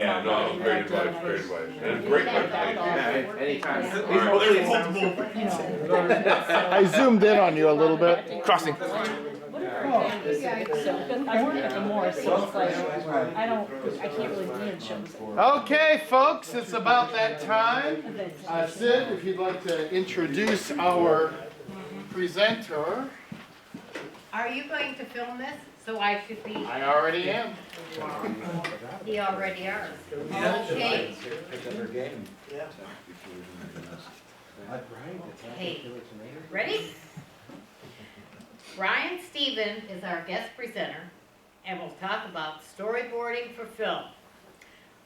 Yeah, no, great advice, great advice. And great presentation. Yeah, anytime. Well, there's multiple. I zoomed in on you a little bit. Crossing. So, I work at the Moore, so it's like, I can't really be in shows. Okay, folks, it's about that time. Sid, if you'd like to introduce our presenter. Are you going to film this? So I should be, I already am. he already are. Okay. Okay, ready? Brian Stephen is our guest presenter and will talk about storyboarding for film.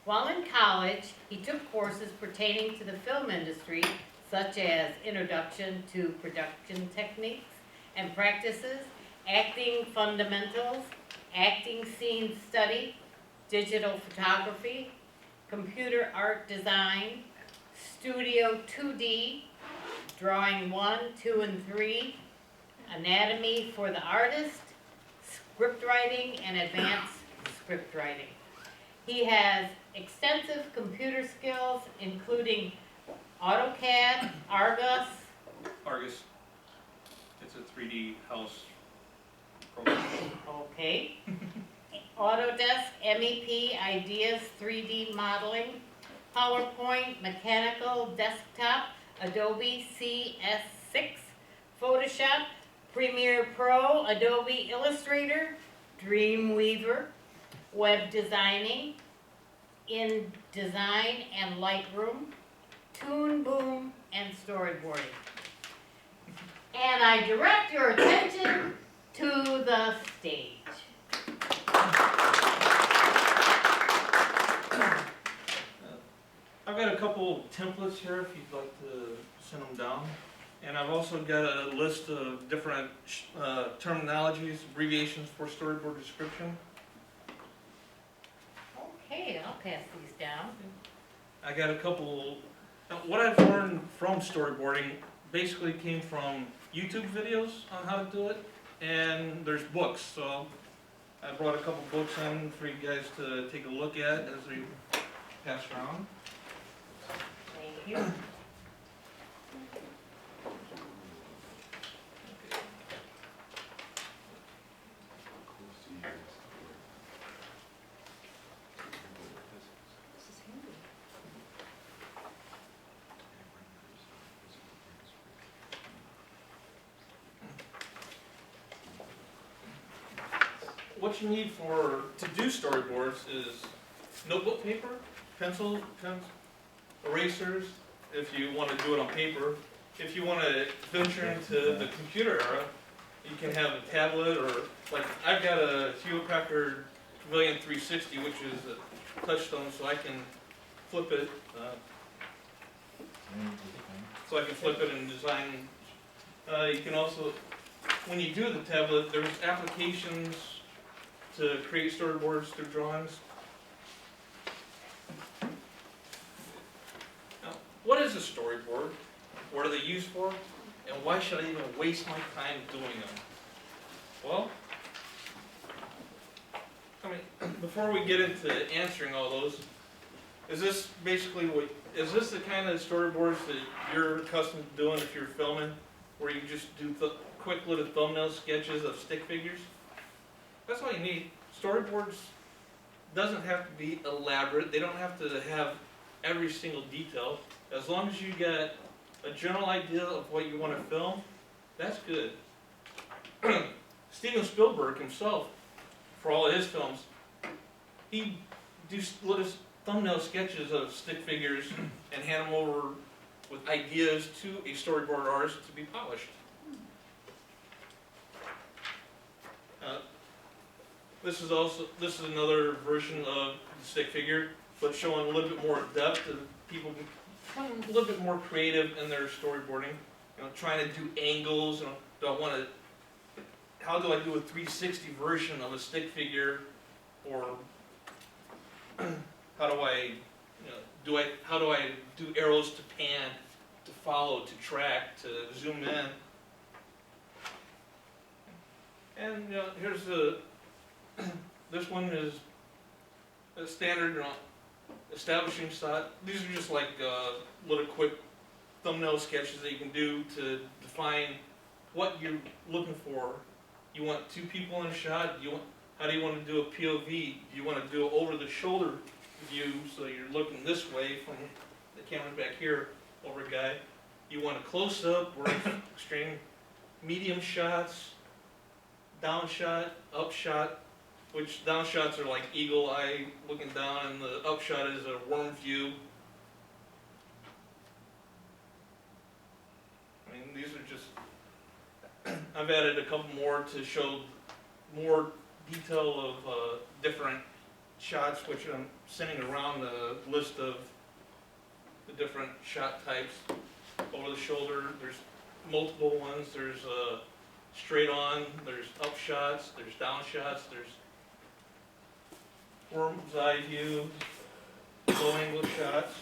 While in college, he took courses pertaining to the film industry, such as Introduction to Production Techniques and Practices, Acting Fundamentals, Acting Scene Study, Digital Photography, Computer Art Design, Studio 2D, Drawing 1, 2, and 3, Anatomy for the Artist, Script Writing, and Advanced Script Writing. He has extensive computer skills, including AutoCAD, Argus. It's a 3D house program. Okay. Autodesk, MEP, Ideas, 3D modeling, PowerPoint, Mechanical Desktop, Adobe CS6, Photoshop, Premiere Pro, Adobe Illustrator, Dreamweaver, Web Designing, InDesign and Lightroom, Toon Boom, and Storyboarding. And I direct your attention to the stage. I've got a couple templates here if you'd like to send them down. And I've also got a list of different terminologies, abbreviations for storyboard description. Okay, I'll pass these down. I got a couple, what I've learned from storyboarding basically came from YouTube videos on how to do it, and there's books, so I brought a couple books in for you guys to take a look at as we pass around. Thank you. What you need to do storyboards is notebook paper, pencils, erasers, if you want to do it on paper. If you want to venture into the computer era, you can have a tablet, or like I've got a Hewlett Packard Pavilion 360, which is a touchstone, so I can flip it. And design. You can also, when you do the tablet, there's applications to create storyboards through drawings. Now, what is a storyboard? What are they used for? And why should I even waste my time doing them? Well, before we get into answering all those, is this the kind of storyboards that you're accustomed to doing if you're filming, where you just do quick little thumbnail sketches of stick figures? That's all you need. Storyboards doesn't have to be elaborate. They don't have to have every single detail. As long as you get a general idea of what you want to film, that's good. Steven Spielberg himself, for all of his films, he do little thumbnail sketches of stick figures and hand them over with ideas to a storyboard artist to be polished. This is another version of the stick figure, but showing a little bit more depth, and people become a little bit more creative in their storyboarding. Trying to do angles. How do I do a 360 version of a stick figure, or how do I do arrows to pan, to follow, to track, to zoom in? And here's this one is a standard establishing shot. These are just like little quick thumbnail sketches that you can do to define what you're looking for. You want two people in a shot. How do you want to do a POV? Do you want to do an over the shoulder view, so you're looking this way from the camera back here over a guy? You want a close up or extreme medium shots, down shot, up shot, which down shots are like eagle eye looking down, and the up shot is a worm view. I mean, these are just, I've added a couple more to show more detail of different shots, which I'm sending around the list of the different shot types. Over the shoulder, there's multiple ones. There's straight on, there's up shots, there's down shots, there's worm's eye view, low angle shots.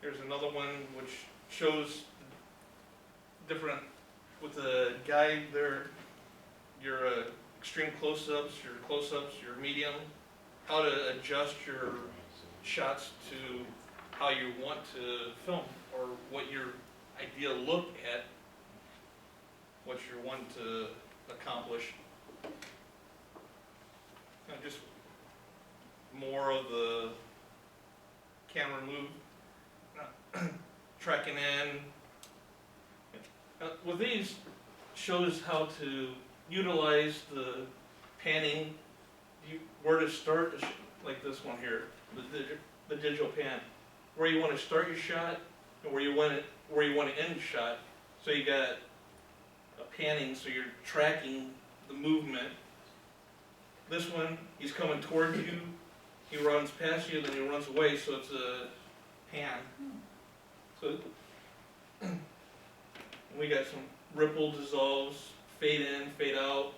Here's another one which shows different, with the guide there, your extreme close-ups, your medium, how to adjust your shots to how you want to film, or what your ideal look at, what you want to accomplish. And just more of the camera move, tracking in. With these, shows how to utilize the panning, where to start, like this one here, the digital pan, where you want to start your shot and where you want to end the shot. So you got a panning, so you're tracking the movement. This one, he's coming towards you, he runs past you, then he runs away, so it's a pan. So we got some ripple, dissolves, fade in, fade out,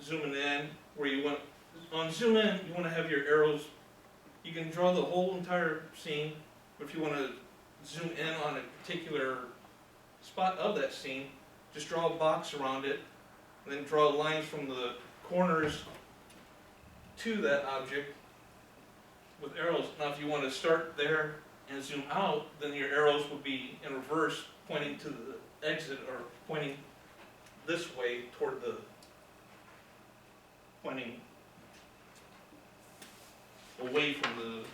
zooming in, where you want, on zoom in, you want to have your arrows, you can draw the whole entire scene, but if you want to zoom in on a particular spot of that scene, just draw a box around it, and then draw lines from the corners to that object with arrows. Now if you want to start there and zoom out, then your arrows will be in reverse, pointing to the exit, or pointing this way toward the, pointing away from the,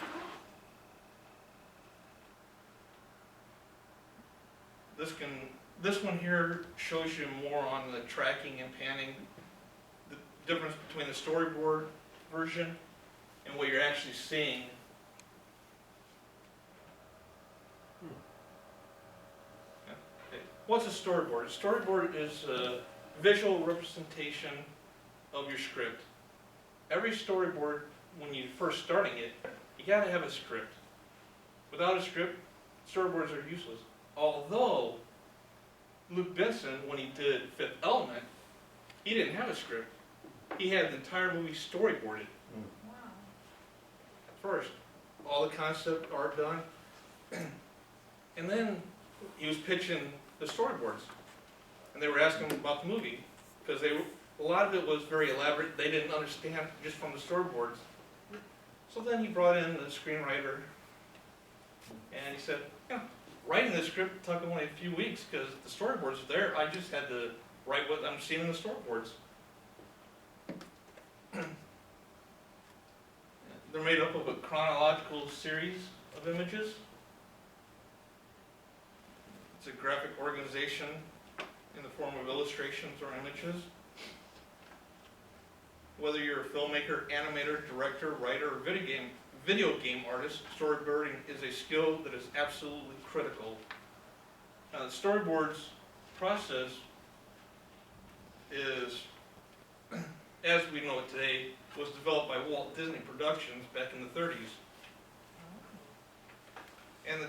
this one here shows you more on the tracking and panning, the difference between the storyboard version and what you're actually seeing. Okay. What's a storyboard? A storyboard is a visual representation of your script. Every storyboard, when you're first starting it, you gotta have a script. Without a script, storyboards are useless. Although, Luke Benson, when he did Fifth Element, he didn't have a script. He had the entire movie storyboarded. Wow. First, all the concept art done, and then he was pitching the storyboards, and they were asking him about the movie, because a lot of it was very elaborate. They didn't understand just from the storyboards. So then he brought in the screenwriter, and he said, yeah, writing the script took only a few weeks because the storyboards are there. I just had to write what I'm seeing in the storyboards. They're made up of a chronological series of images. It's a graphic organization in the form of illustrations or images. Whether you're a filmmaker, animator, director, writer, or video game artist, storyboarding is a skill that is absolutely critical. Now, the storyboards process is, as we know it today, was developed by Walt Disney Productions back in the 30s. And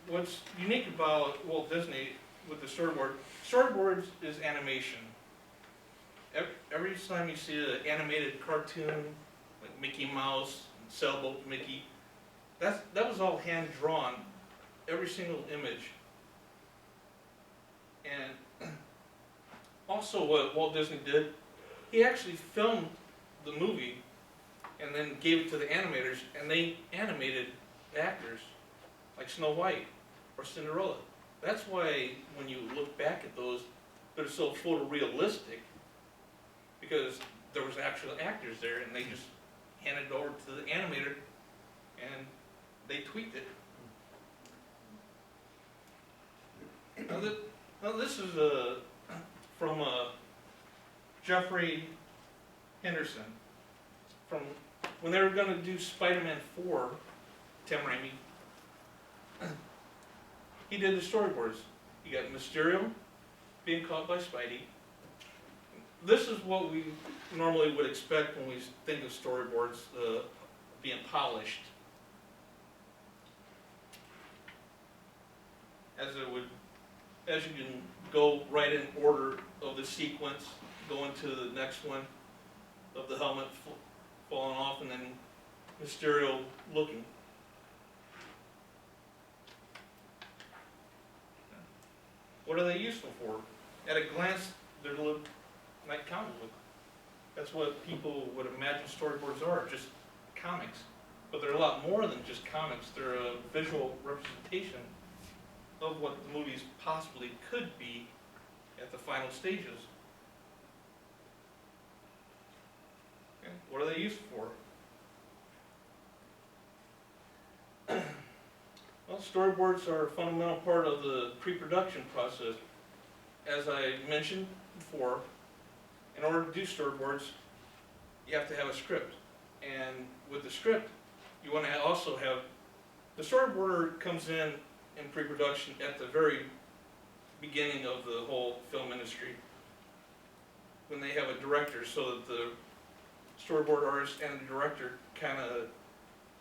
what's unique about Walt Disney with the storyboards is animation. Every time you see an animated cartoon, like Mickey Mouse, Sailboat Mickey, that was all hand drawn, every single image. And also what Walt Disney did, he actually filmed the movie and then gave it to the animators, and they animated actors like Snow White or Cinderella. That's why when you look back at those, they're so photorealistic, because there was actual actors there, and they just handed it over to the animator, and they tweaked it. Now this is from Jeffrey Henderson, from when they were going to do Spider-Man 4, Tim Raimi. He did the storyboards. You got Mysterio being caught by Spidey. This is what we normally would expect when we think of storyboards being polished. As you can go right in order of the sequence, go into the next one of the helmet falling off, and then Mysterio looking. What are they useful for? At a glance, they look like comic book. That's what people would imagine storyboards are, just comics. But they're a lot more than just comics. They're a visual representation of what the movies possibly could be at the final stages. Okay. What are they used for? Well, storyboards are a fundamental part of the pre-production process. As I mentioned before, in order to do storyboards, you have to have a script. And with the script, you want to also have, the storyboarder comes in pre-production at the very beginning of the whole film industry, when they have a director, so that the storyboard artist and the director kind of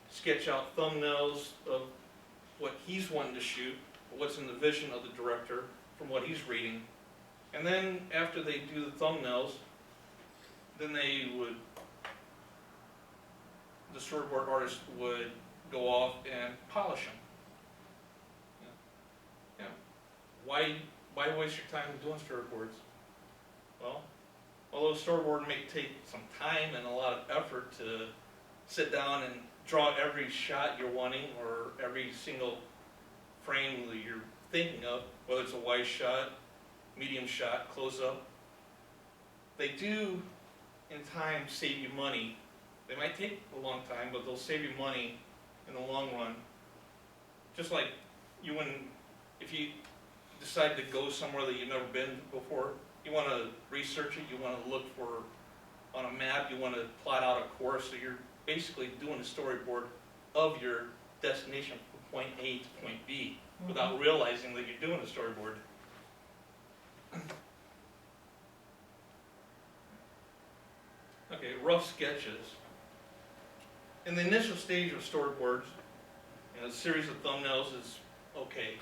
sketch out thumbnails of what he's wanting to shoot, what's in the vision of the director from what he's reading. And then after they do the thumbnails, then the storyboard artist would go off and polish them. Yeah. Why waste your time doing storyboards? Well, although storyboard may take some time and a lot of effort to sit down and draw every shot you're wanting, or every single frame that you're thinking of, whether it's a wide shot, medium shot, close up, they do in time save you money. They might take a long time, but they'll save you money in the long run. Just like if you decide to go somewhere that you've never been before, you want to research it, you want to look for, on a map, you want to plot out a course, so you're basically doing a storyboard of your destination from point A to point B, without realizing that you're doing a storyboard. Okay, rough sketches. In the initial stage of storyboards, a series of thumbnails is okay,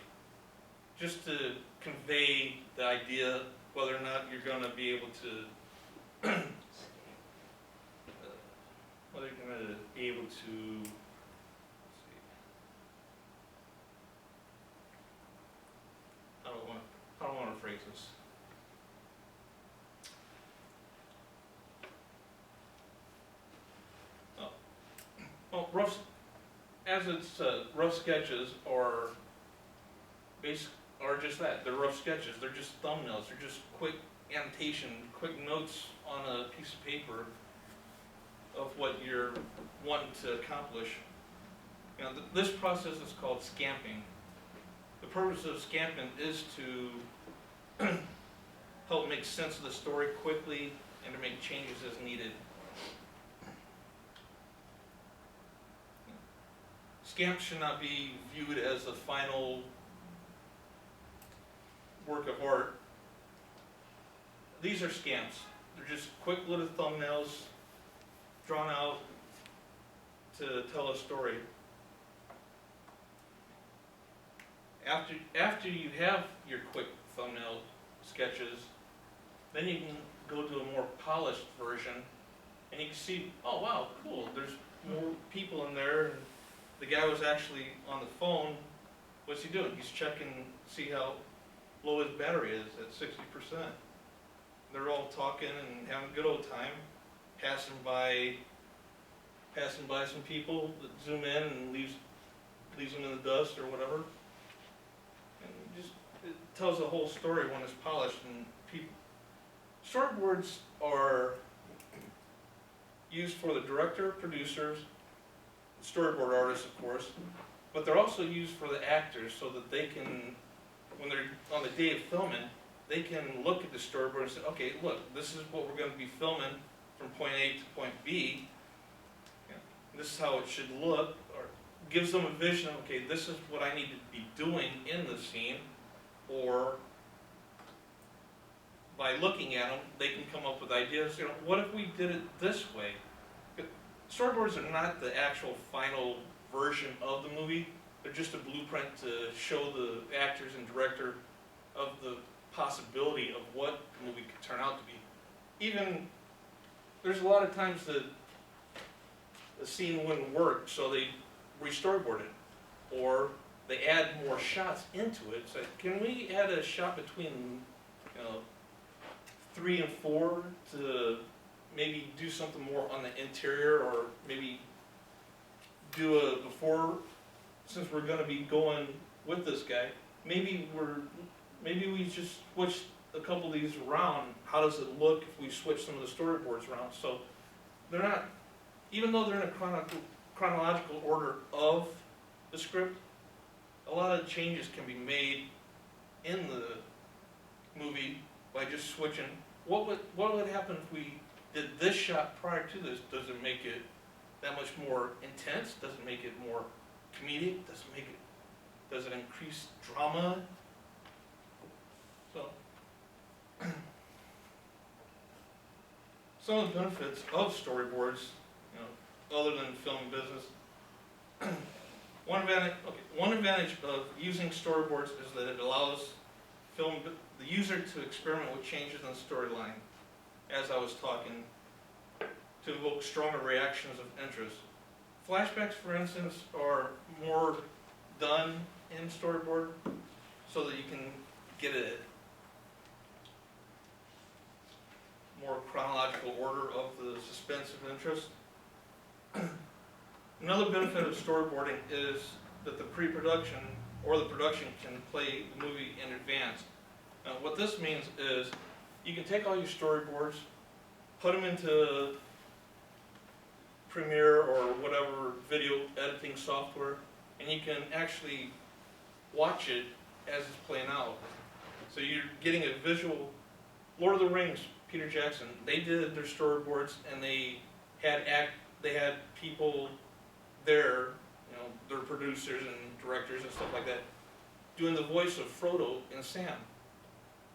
just to convey the idea whether or not you're going to be able to whether you're going to be able to, let's see, how do I want to phrase this? Well, rough sketches are just that. They're rough sketches. They're just thumbnails. They're just quick annotation, quick notes on a piece of paper of what you're wanting to accomplish. This process is called scamping. The purpose of scamping is to help make sense of the story quickly and to make changes as needed. Scamps should not be viewed as the final work of art. These are scamps. They're just quick little thumbnails drawn out to tell a story. After you have your quick thumbnail sketches, then you can go to a more polished version, and you can see, oh wow, cool, there's more people in there. And the guy was actually on the phone. What's he doing? He's checking, see how low his battery is at 60%. they're all talking and having a good old time, passing by some people that zoom in and leaves them in the dust or whatever. And it tells a whole story when it's polished. And storyboards are used for the director, producers, storyboard artists, of course, but they're also used for the actors so that they can, when they're on the day of filming, they can look at the storyboard and say, okay, look, this is what we're going to be filming from point A to point B. This is how it should look, or gives them a vision of, okay, this is what I need to be doing in the scene, or by looking at them, they can come up with ideas, what if we did it this way? Storyboards are not the actual final version of the movie, they're just a blueprint to show the actors and director of the possibility of what the movie could turn out to be. Even, there's a lot of times that the scene wouldn't work, so they re-storyboard it, or they add more shots into it. So can we add a shot between 3 and 4 to maybe do something more on the interior, or maybe do a before, since we're going to be going with this guy, maybe we just switch a couple of these around. How does it look if we switch some of the storyboards around? So they're not, even though they're in a chronological order of the script, a lot of changes can be made in the movie by just switching. What would happen if we did this shot prior to this? Does it make it that much more intense? Does it make it more comedic? Does it increase drama? So, some of the benefits of storyboards, other than film business. One advantage of using storyboards is that it allows the user to experiment with changes in the storyline, as I was talking, to evoke stronger reactions of interest. Flashbacks, for instance, are more done in storyboard so that you can get a more chronological order of the suspense of interest. Another benefit of storyboarding is that the pre-production or the production can play the movie in advance. What this means is you can take all your storyboards, put them into Premiere or whatever video editing software, and you can actually watch it as it's playing out. So you're getting a visual. Lord of the Rings, Peter Jackson, they did their storyboards, and they had people there, their producers and directors and stuff like that, doing the voice of Frodo and Sam,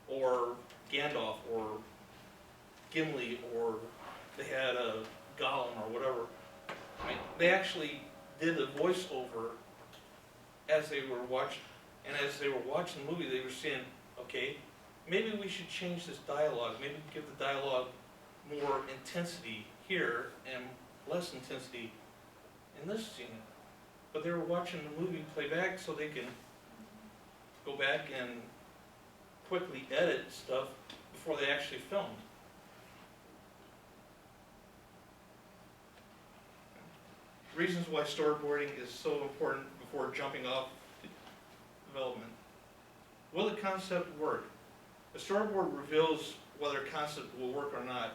or Gandalf, or Gimli, or they had a Gollum or whatever. They actually did a voiceover as they were watching, and as they were watching the movie, they were saying, okay, maybe we should change this dialogue, maybe give the dialogue more intensity here and less intensity in this scene. But they were watching the movie play back so they can go back and quickly edit stuff before they actually filmed. Reasons why storyboarding is so important before jumping off development. Will the concept work? A storyboard reveals whether a concept will work or not.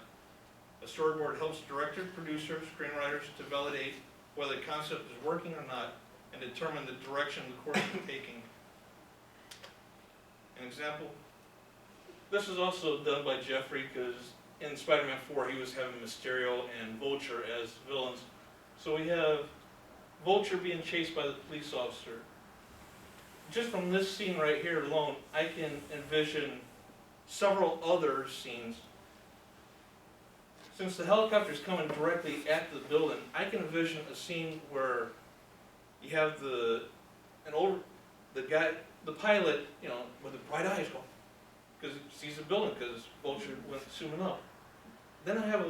A storyboard helps directors, producers, screenwriters to validate whether the concept is working or not and determine the direction the course is taking. An example, this is also done by Jeffrey, because in Spider-Man 4 he was having Mysterio and Vulture as villains. So we have Vulture being chased by the police officer. Just from this scene right here alone, I can envision several other scenes. Since the helicopter is coming directly at the building, I can envision a scene where you have the pilot, with the bright eyes going, because he sees the building, because Vulture went zooming up. Then I have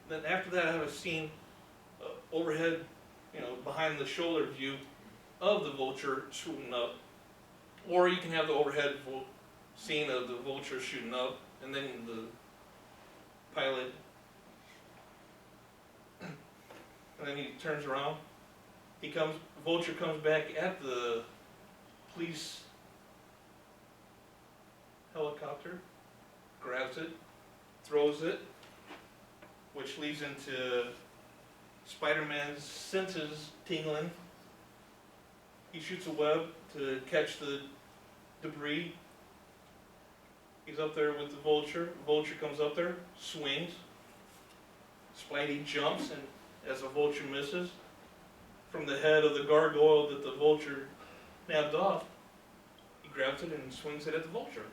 then after that I have a scene overhead, behind the shoulder view of the Vulture shooting up. Or you can have the overhead scene of the Vulture shooting up, and then the pilot, and then he turns around, Vulture comes back at the police helicopter, grabs it, throws it, which leads into Spider-Man's senses tingling. He shoots a web to catch the debris. He's up there with the Vulture. Vulture comes up there, swings. Spidey jumps, and as the Vulture misses, from the head of the gargoyle that the Vulture nabbed off, he grabs it and swings it at the Vulture.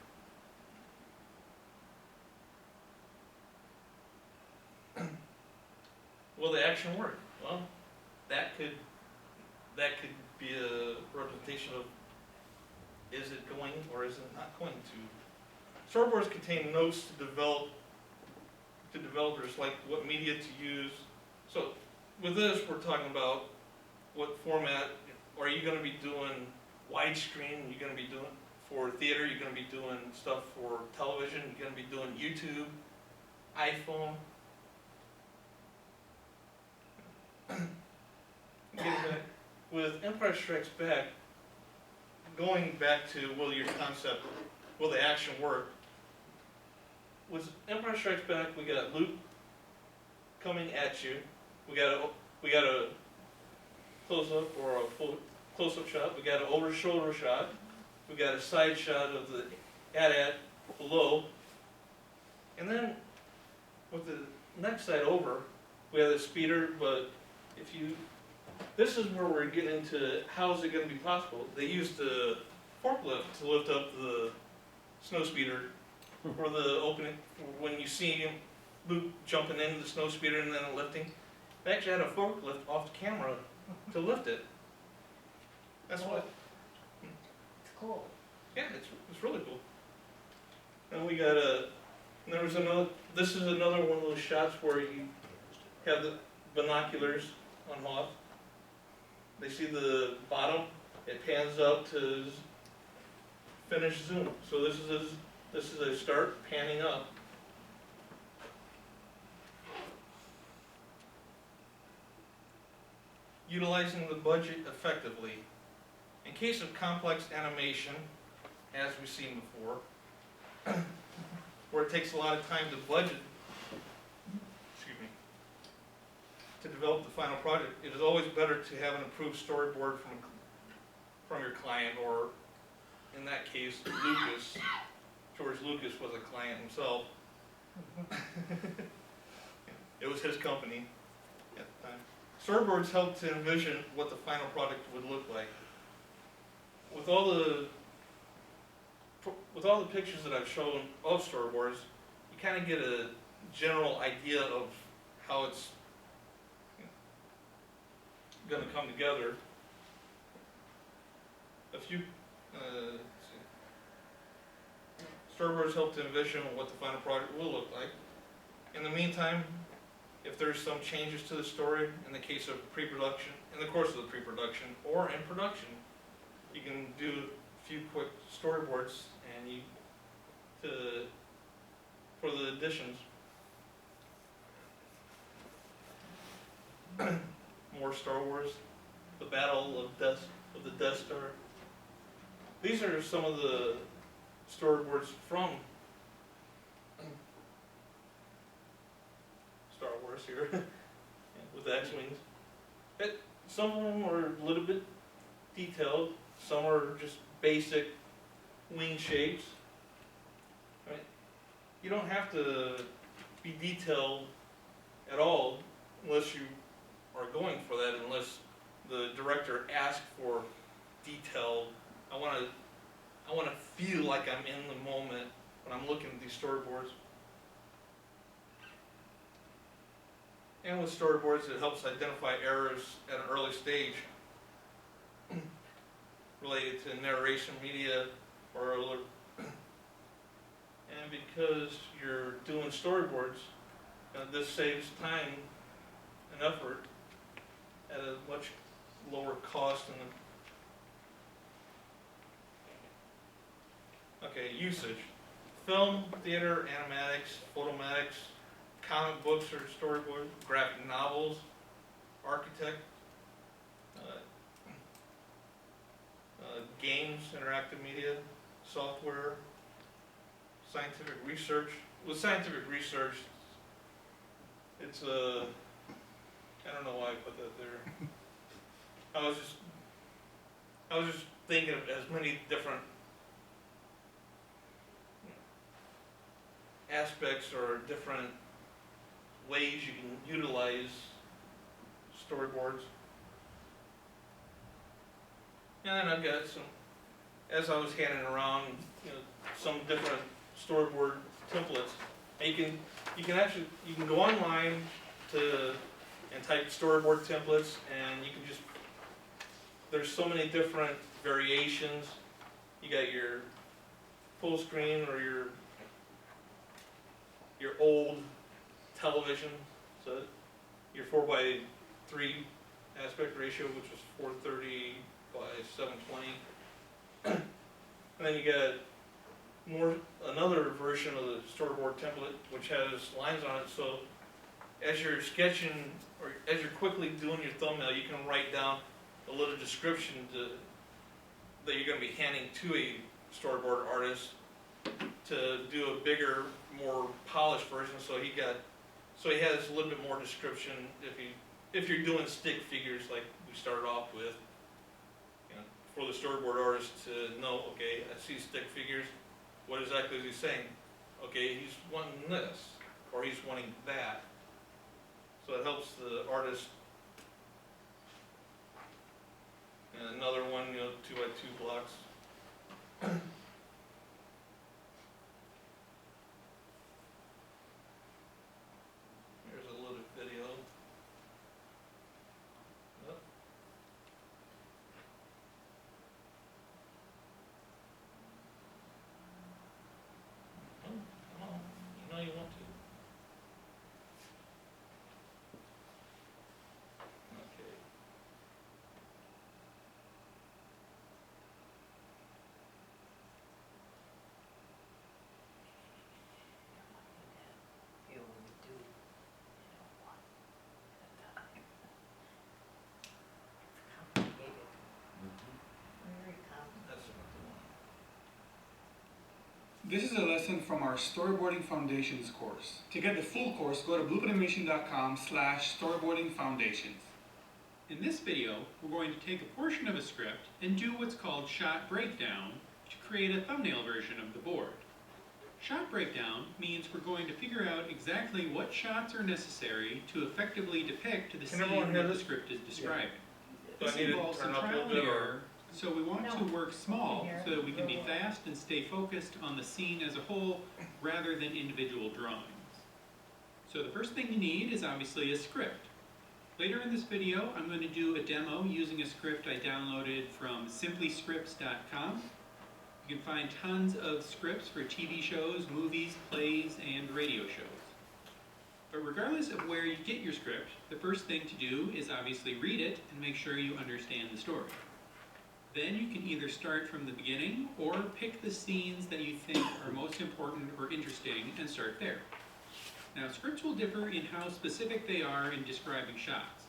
Will the action work? Well, that could be a representation of, is it going or is it not going to? Storyboards contain notes to developers, like what media to use. So with this, we're talking about what format. Are you going to be doing widescreen? You're going to be doing for theater. You're going to be doing stuff for television. You're going to be doing YouTube, iPhone. Getting back, with Empire Strikes Back, going back to will your concept, will the action work? With Empire Strikes Back, we got Luke coming at you. We got a close up or a full close up shot. We got an over shoulder shot. We got a side shot of the AT-AT below. And then with the next side over, we have the speeder, but this is where we're getting into how is it going to be possible. They used the forklift to lift up the snow speeder for the opening. When you see him, Luke jumping into the snow speeder and then lifting, they actually had a forklift off the camera to lift it. That's what. It's cool. Yeah, it's really cool. And we got this is another one of those shots where you have the binoculars on Hoth. They see the bottom, it pans up to finish zoom. So this is a start panning up. Utilizing the budget effectively. In case of complex animation, as we've seen before, where it takes a lot of time to budget, to develop the final project, it is always better to have an approved storyboard from your client, or in that case, George Lucas was a client himself. It was his company at the time. Storyboards help to envision what the final product would look like. With all the pictures that I've shown of storyboards, you kind of get a general idea of how it's going to come together. A few storyboards help to envision what the final product will look like. In the meantime, if there's some changes to the story, in the case of pre-production, in the course of the pre-production or in production, you can do a few quick storyboards and for the additions. More Star Wars, the Battle of the Death Star. These are some of the storyboards from Star Wars here with the X-Wings. Some of them are a little bit detailed, some are just basic wing shapes. I mean, you don't have to be detailed at all unless you are going for that, unless the director asked for detail. I want to feel like I'm in the moment when I'm looking at these storyboards. And with storyboards, it helps identify errors at an early stage related to narration, media, or and because you're doing storyboards, this saves time and effort at a much lower cost. Okay, usage. film, theater, animatics, photomatics, comic books or storyboard, graphic novels, architect, games, interactive media, software, scientific research. With scientific research, it's I don't know why I put that there. I was just thinking of as many different aspects or different ways you can utilize storyboards. And then I've got some, as I was handing around, some different storyboard templates. And you can go online and type storyboard templates, and you can just, there's so many different variations. You got your full screen or your old television, so your 4:3 aspect ratio, which was 430 by 720. And then you got another version of the storyboard template which has lines on it, so as you're sketching or as you're quickly doing your thumbnail, you can write down a little description that you're going to be handing to a storyboard artist to do a bigger, more polished version. So he has a little bit more description if you're doing stick figures like we started off with. For the storyboard artist to know, okay, I see stick figures. What exactly is he saying? Okay, he's wanting this, or he's wanting that. So it helps the artist. And another one, 2x2 blocks. Here's a little video. Yep. Oh, come on. You know you want to. Okay. That's not the one. This is a lesson from our Storyboarding Foundations course. To get the full course, go to bluepitanimation.com/storyboardingfoundations. In this video, we're going to take a portion of a script and do what's called shot breakdown to create a thumbnail version of the board. Shot breakdown means we're going to figure out exactly what shots are necessary to effectively depict the scene that the script is describing. This involves some trial and error, so we want to work small so that we can be fast and stay focused on the scene as a whole rather than individual drawings. So the first thing you need is obviously a script. Later in this video, I'm going to do a demo using a script I downloaded from simplyscripts.com. You can find tons of scripts for TV shows, movies, plays, and radio shows. But regardless of where you get your script, the first thing to do is obviously read it and make sure you understand the story. Then you can either start from the beginning or pick the scenes that you think are most important or interesting and start there. Now, scripts will differ in how specific they are in describing shots.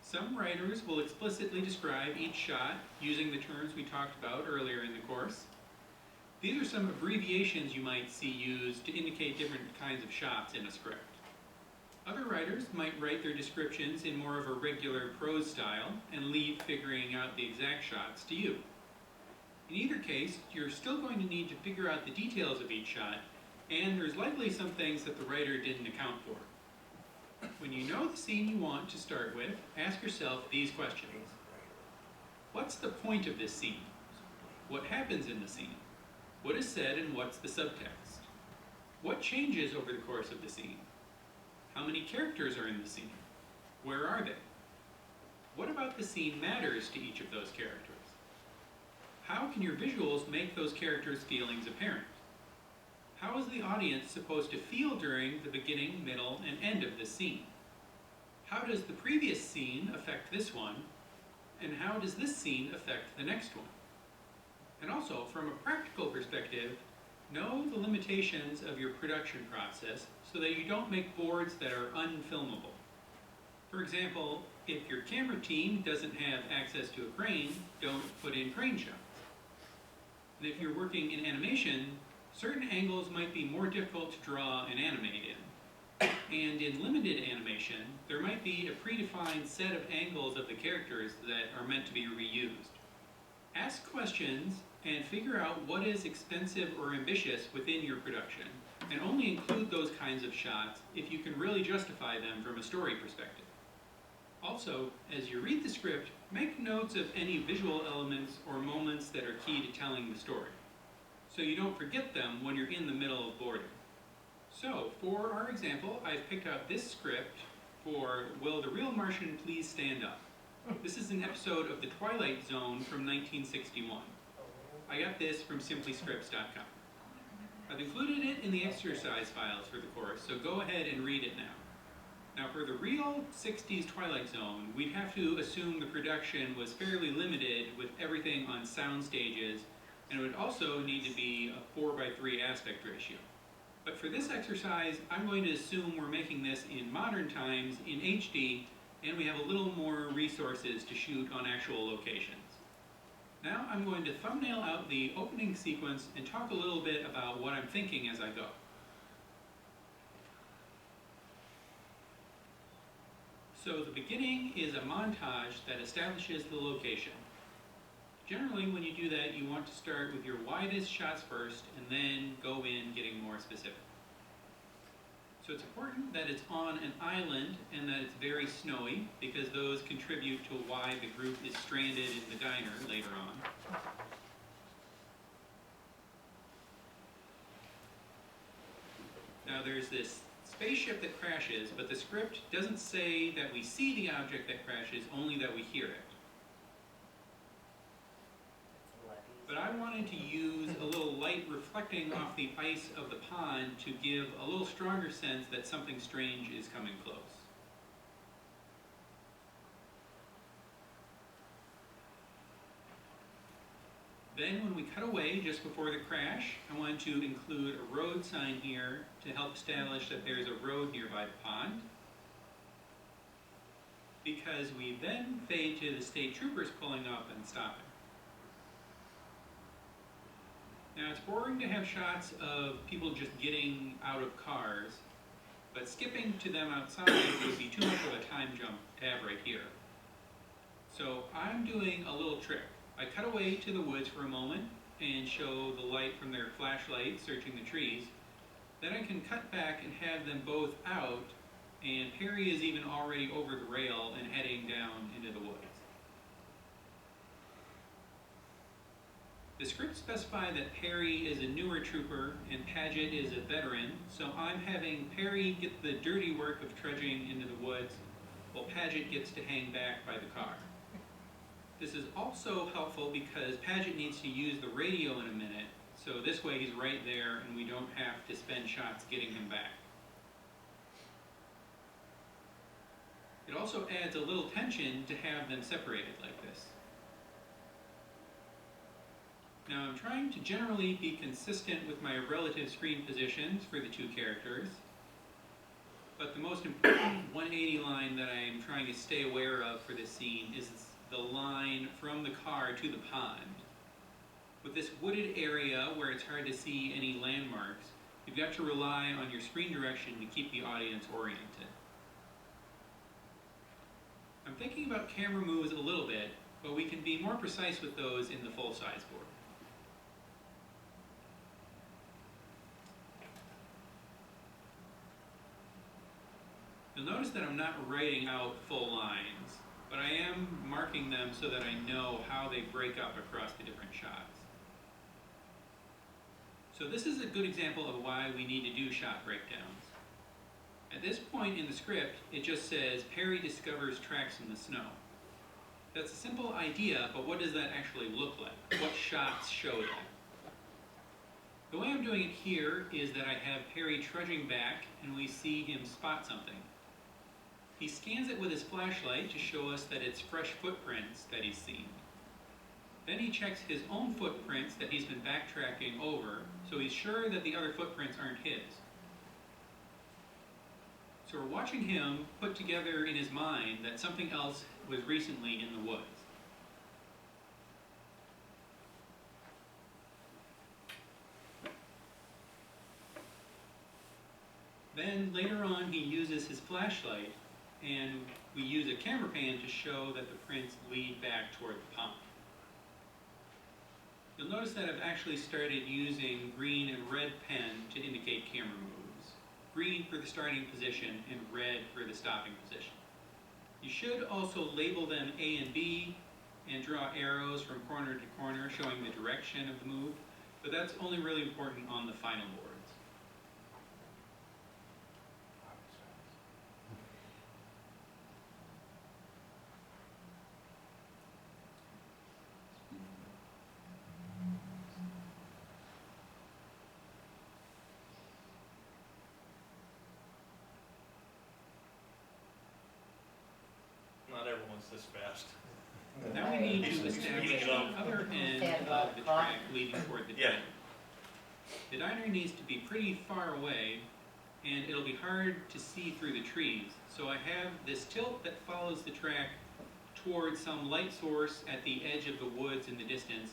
Some writers will explicitly describe each shot using the terms we talked about earlier in the course. These are some abbreviations you might see used to indicate different kinds of shots in a script. Other writers might write their descriptions in more of a regular prose style and leave figuring out the exact shots to you. In either case, you're still going to need to figure out the details of each shot, and there's likely some things that the writer didn't account for. When you know the scene you want to start with, ask yourself these questions. What's the point of this scene? What happens in the scene? What is said and what's the subtext? What changes over the course of the scene? How many characters are in the scene? Where are they? What about the scene matters to each of those characters? How can your visuals make those characters' feelings apparent? How is the audience supposed to feel during the beginning, middle, and end of this scene? How does the previous scene affect this one? And how does this scene affect the next one? And also, from a practical perspective, Know the limitations of your production process so that you don't make boards that are unfilmable. For example, if your camera team doesn't have access to a crane, don't put in crane shots. And if you're working in animation, certain angles might be more difficult to draw and animate in. And in limited animation, there might be a predefined set of angles of the characters that are meant to be reused. Ask questions and figure out what is expensive or ambitious within your production, and only include those kinds of shots if you can really justify them from a story perspective. Also, as you read the script, make notes of any visual elements or moments that are key to telling the story, so you don't forget them when you're in the middle of boarding. So, for our example, I've picked out this script for Will the Real Martian Please Stand Up? This is an episode of The Twilight Zone from 1961. I got this from simplyscripts.com. I've included it in the exercise files for the course, so go ahead and read it now. Now for the real 60s Twilight Zone, we'd have to assume the production was fairly limited with everything on sound stages, and it would also need to be a 4:3 aspect ratio. But for this exercise, I'm going to assume we're making this in modern times in HD, and we have a little more resources to shoot on actual locations. Now I'm going to thumbnail out the opening sequence and talk a little bit about what I'm thinking as I go. So the beginning is a montage that establishes the location. Generally, when you do that, you want to start with your widest shots first and then go in getting more specific. So it's important that it's on an island and that it's very snowy, because those contribute to why the group is stranded in the diner later on. Now there's this spaceship that crashes, but the script doesn't say that we see the object that crashes, only that we hear it. But I wanted to use a little light reflecting off the ice of the pond to give a little stronger sense that something strange is coming close. Then when we cut away just before the crash, I wanted to include a road sign here to help establish that there's a road nearby the pond. Because we then fade to the state troopers pulling up and stopping. Now it's boring to have shots of people just getting out of cars, but skipping to them outside would be too much of a time jump to have right here. So I'm doing a little trick. I cut away to the woods for a moment and show the light from their flashlight searching the trees. Then I can cut back and have them both out, and Perry is even already over the rail and heading down into the woods. The script specifies that Perry is a newer trooper and Paget is a veteran, so I'm having Perry get the dirty work of trudging into the woods, while Paget gets to hang back by the car. This is also helpful because Paget needs to use the radio in a minute, so this way he's right there and we don't have to spend shots getting him back. It also adds a little tension to have them separated like this. Now I'm trying to generally be consistent with my relative screen positions for the two characters, but the most important 180 line that I'm trying to stay aware of for this scene is the line from the car to the pond. With this wooded area where it's hard to see any landmarks, you've got to rely on your screen direction to keep the audience oriented. I'm thinking about camera moves a little bit, but we can be more precise with those in the full-size board. You'll notice that I'm not writing out full lines, but I am marking them so that I know how they break up across the different shots. So this is a good example of why we need to do shot breakdowns. At this point in the script, it just says, Perry discovers tracks in the snow. That's a simple idea, but what does that actually look like? What shots show that? The way I'm doing it here is that I have Perry trudging back, and we see him spot something. He scans it with his flashlight to show us that it's fresh footprints that he's seen. Then he checks his own footprints that he's been backtracking over, so he's sure that the other footprints aren't his. So we're watching him put together in his mind that something else was recently in the woods. Then later on he uses his flashlight, and we use a camera pan to show that the prints lead back toward the pond. You'll notice that I've actually started using green and red pen to indicate camera moves. Green for the starting position and red for the stopping position. You should also label them A and B and draw arrows from corner to corner showing the direction of the move, but that's only really important on the final boards. Not everyone's this fast. Now we need to establish the other end of the track leading toward the diner. The diner needs to be pretty far away, and it'll be hard to see through the trees. So I have this tilt that follows the track towards some light source at the edge of the woods in the distance,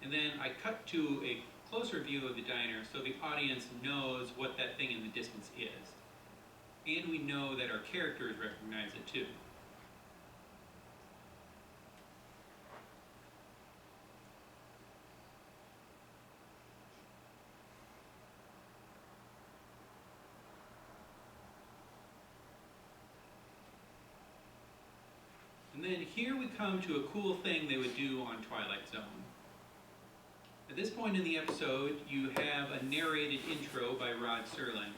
and then I cut to a closer view of the diner so the audience knows what that thing in the distance is. And we know that our characters recognize it too. And then here we come to a cool thing they would do on Twilight Zone. At this point in the episode, you have a narrated intro by Rod Serling,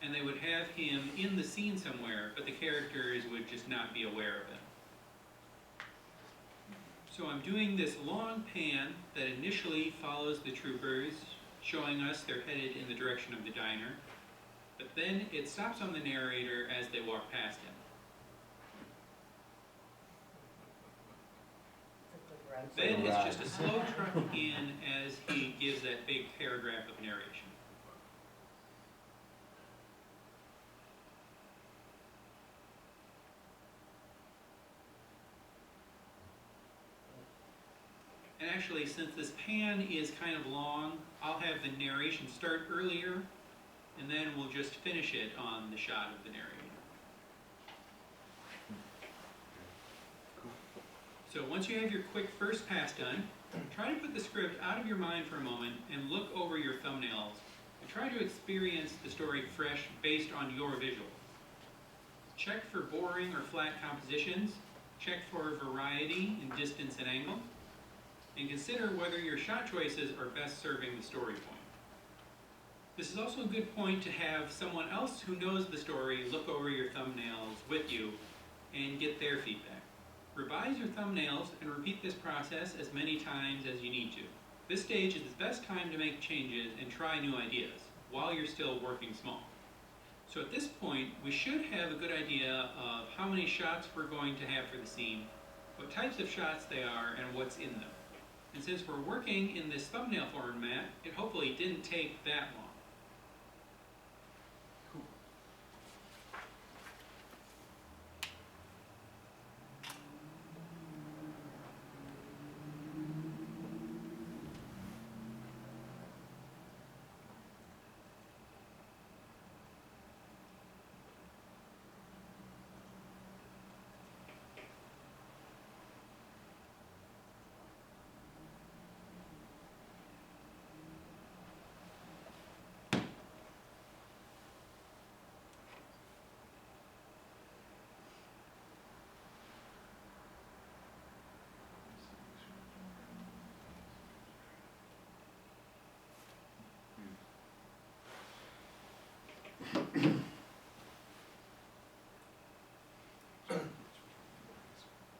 and they would have him in the scene somewhere, but the characters would just not be aware of it. So I'm doing this long pan that initially follows the troopers, showing us they're headed in the direction of the diner, but then it stops on the narrator as they walk past him. Then it's just a slow truck in as he gives that big paragraph of narration. And actually, since this pan is kind of long, I'll have the narration start earlier, and then we'll just finish it on the shot of the narrator. So once you have your quick first pass done, try to put the script out of your mind for a moment and look over your thumbnails and try to experience the story fresh based on your visuals. Check for boring or flat compositions, check for variety in distance and angle, and consider whether your shot choices are best serving the story point. This is also a good point to have someone else who knows the story look over your thumbnails with you and get their feedback. Revise your thumbnails and repeat this process as many times as you need to. This stage is the best time to make changes and try new ideas while you're still working small. So at this point, we should have a good idea of how many shots we're going to have for the scene, what types of shots they are, and what's in them. And since we're working in this thumbnail format, it hopefully didn't take that long.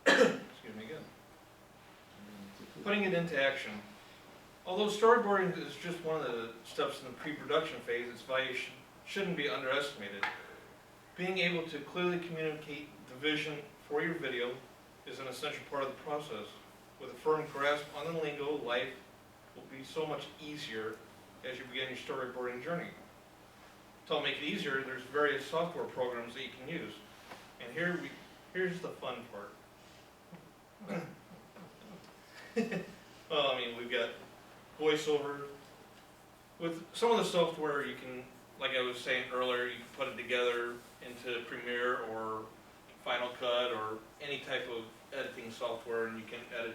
Excuse me again. Putting it into action. Although storyboarding is just one of the steps in the pre-production phase, its value shouldn't be underestimated. Being able to clearly communicate the vision for your video is an essential part of the process. With a firm grasp on the lingo, life will be so much easier as you begin your storyboarding journey. To help make it easier, there's various software programs that you can use. And here's the fun part. Well, I mean, we've got VoiceOver. With some of the software, you can, like I was saying earlier, you can put it together into Premiere or Final Cut or any type of editing software, and you can edit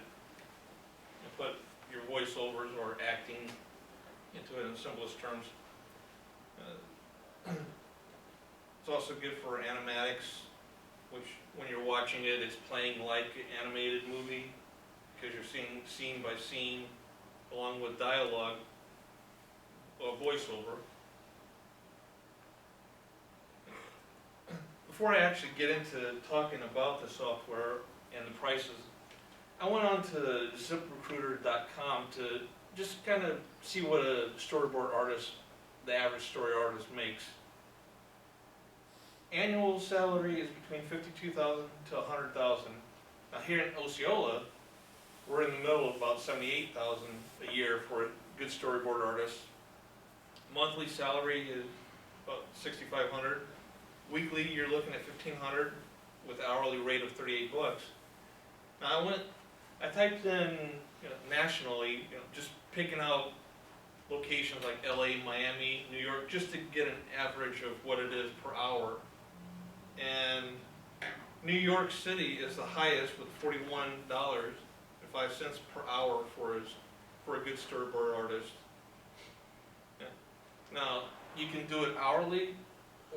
and put your voiceovers or acting into it in the simplest terms. It's also good for animatics, which when you're watching it, it's playing like an animated movie because you're seeing scene by scene along with dialogue or voiceover. Before I actually get into talking about the software and the prices, I went on to ziprecruiter.com to just kind of see what a storyboard artist, the average story artist, makes. Annual salary is between $52,000 to $100,000. Now here in Osceola, we're in the middle of about $78,000 a year for a good storyboard artist. Monthly salary is about $6,500. Weekly, you're looking at $1,500 with an hourly rate of 38 bucks. Now I typed in, nationally, just picking out locations like LA, Miami, New York, just to get an average of what it is per hour. And New York City is the highest with $41.05 per hour for a good storyboard artist. Yeah. Now, you can do it hourly,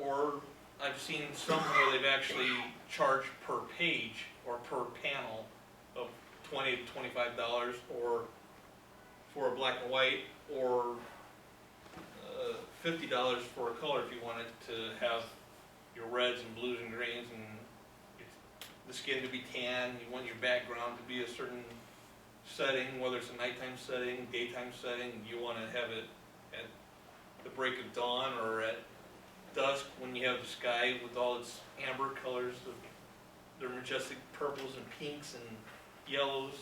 or I've seen some where they've actually charged per page or per panel of $20 to $25, or for a black and white, or $50 for a color if you wanted to have your reds and blues and greens and the skin to be tan. You want your background to be a certain setting, whether it's a nighttime setting, daytime setting. You want to have it at the break of dawn or at dusk when you have the sky with all its amber colors, their majestic purples and pinks and yellows.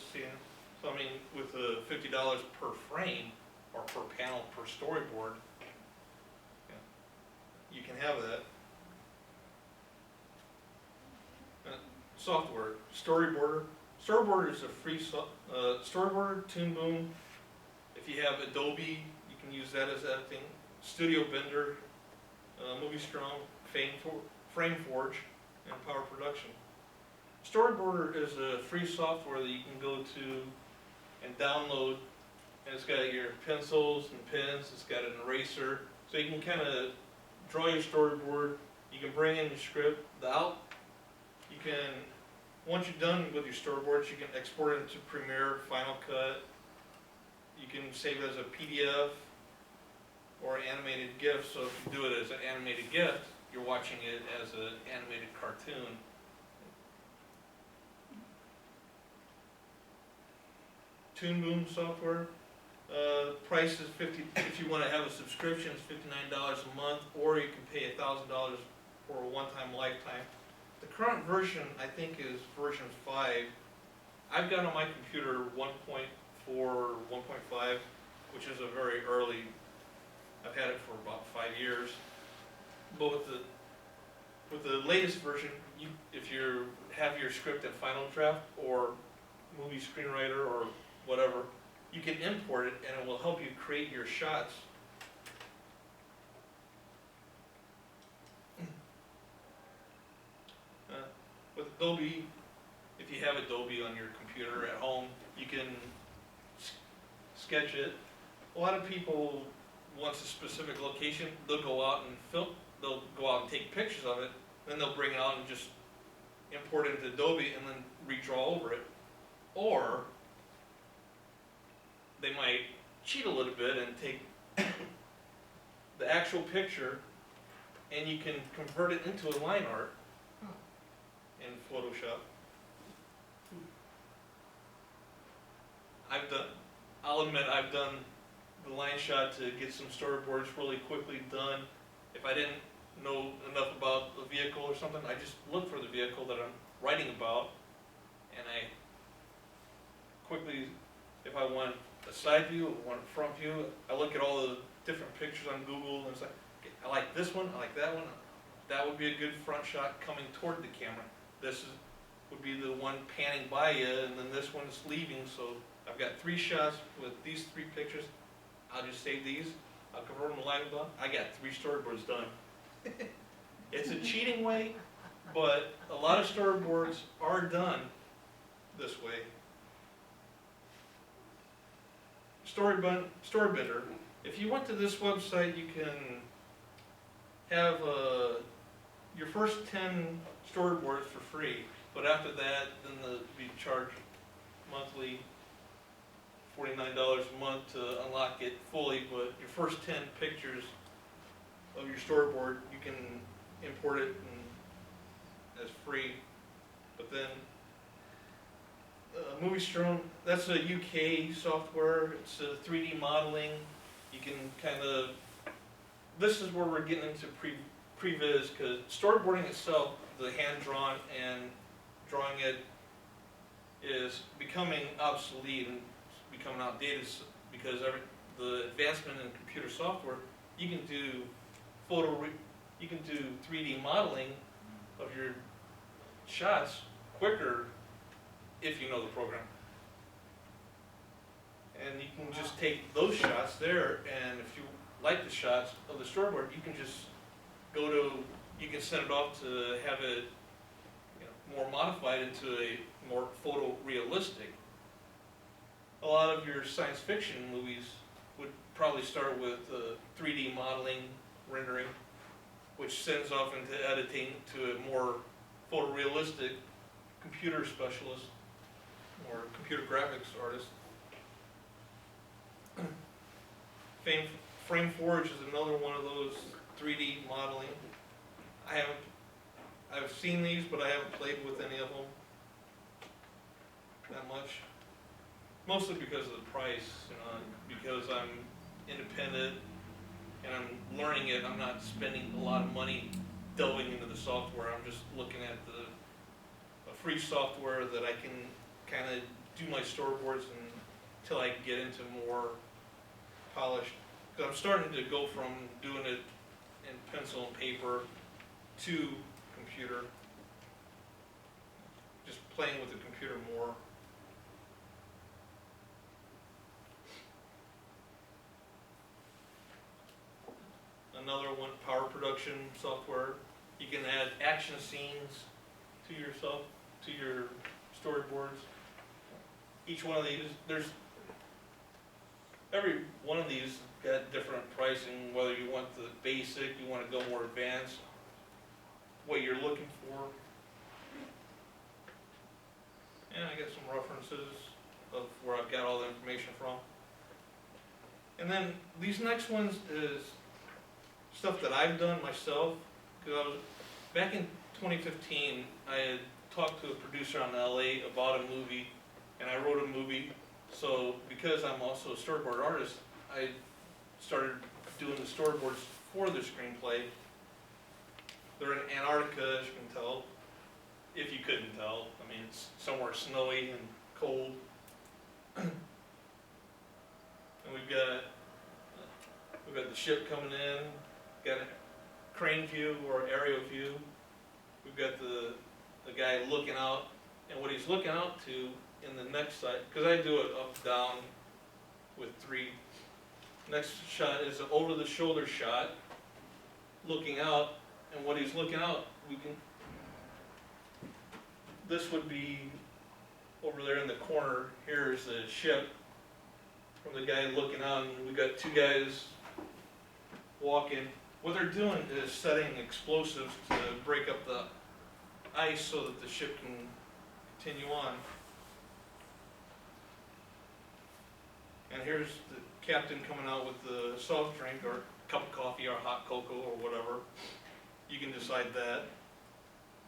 So I mean, with the $50 per frame or per panel per storyboard, you can have that. Software, Storyboarder. Storyboarder is a free Storyboarder, Toon Boom. If you have Adobe, you can use that as editing. Studio Bender, Movie Strong, FrameForge, and Power Production. Storyboarder is a free software that you can go to and download, and it's got your pencils and pens, it's got an eraser, so you can kind of draw your storyboard. You can bring in your script. You can, once you're done with your storyboards, you can export it into Premiere, Final Cut. You can save it as a PDF or an animated GIF. So if you do it as an animated GIF, you're watching it as an animated cartoon. Toon Boom software. Price is $50. If you want to have a subscription, it's $59 a month, or you can pay $1,000 for a one-time lifetime. The current version, I think, is version 5. I've got on my computer 1.4, 1.5, which is a very early. I've had it for about 5 years. But with the latest version, if you have your script in Final Draft or Movie Screenwriter or whatever, you can import it, and it will help you create your shots. With Adobe, if you have Adobe on your computer at home, you can sketch it. A lot of people want a specific location. They'll go out and film. They'll go out and take pictures of it. Then they'll bring it out and just import it into Adobe and then redraw over it. Or they might cheat a little bit and take the actual picture, and you can convert it into a line art in Photoshop. I'll admit I've done the line shot to get some storyboards really quickly done. If I didn't know enough about the vehicle or something, I just look for the vehicle that I'm writing about, and I quickly, if I want a side view, I want a front view, I look at all the different pictures on Google and it's like, okay, I like this one, I like that one. That would be a good front shot coming toward the camera. This would be the one panning by you, and then this one's leaving, so I've got 3 shots with these 3 pictures. I'll just save these, I'll convert them to live done. I got 3 storyboards done. It's a cheating way, but a lot of storyboards are done this way. Storybender. If you went to this website, you can have your first 10 storyboards for free, but after that, then they'll be charged monthly, $49 a month to unlock it fully. But your first 10 pictures of your storyboard, you can import it as free. But then Movie Stone, that's a UK software. It's a 3D modeling. You can kind of, this is where we're getting into previs, because storyboarding itself, the hand drawn and drawing it, is becoming obsolete and becoming outdated because the advancement in computer software, you can do you can do 3D modeling of your shots quicker if you know the program. And you can just take those shots there, and if you like the shots of the storyboard, you can just go to, you can send it off to have it, you know, more modified into a more photorealistic. A lot of your science fiction movies would probably start with 3D modeling, rendering, which sends off into editing to a more photorealistic computer specialist or computer graphics artist. FrameForge is another one of those 3D modeling. I've seen these, but I haven't played with any of them that much. Mostly because of the price, you know, because I'm independent and I'm learning it. I'm not spending a lot of money delving into the software. I'm just looking at a free software that I can kind of do my storyboards until I get into more polished. Because I'm starting to go from doing it in pencil and paper to computer. Just playing with the computer more. Another one, power production software. You can add action scenes to your storyboards. Each one of these, every one of these got different pricing, whether you want the basic, you want to go more advanced, what you're looking for. And I got some references of where I've got all the information from. And then these next ones is stuff that I've done myself, because I was, back in 2015, I had talked to a producer on LA about a movie, and I wrote a movie. So because I'm also a storyboard artist, I started doing the storyboards for the screenplay. They're in Antarctica, as you can tell, if you couldn't tell. I mean, it's somewhere snowy and cold. And we've got the ship coming in, got a crane view or aerial view. We've got the guy looking out, and what he's looking out to in the next side, because I do it up, down with 3. Next shot is an over the shoulder shot, looking out, and what he's looking out, this would be over there in the corner. Here's the ship from the guy looking out, and we've got 2 guys walking. What they're doing is setting explosives to break up the ice so that the ship can continue on. And here's the captain coming out with the soft drink or cup of coffee or hot cocoa or whatever. You can decide that.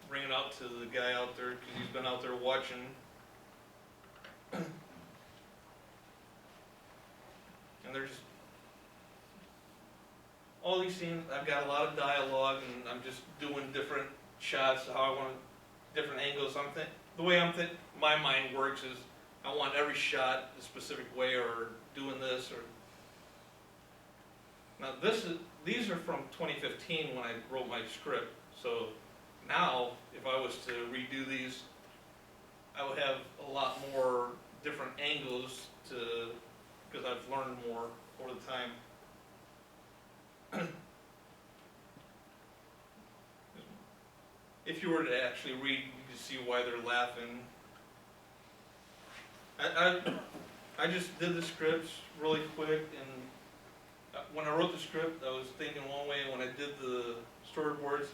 Bring it out to the guy out there because he's been out there watching. And there's all these scenes. I've got a lot of dialogue, and I'm just doing different shots, how I want, different angles. The way my mind works is I want every shot a specific way, or doing this, or. Now these are from 2015 when I wrote my script, so now if I was to redo these, I would have a lot more different angles because I've learned more over the time. If you were to actually read, you could see why they're laughing. I just did the scripts really quick, and when I wrote the script, I was thinking one way, and when I did the storyboards,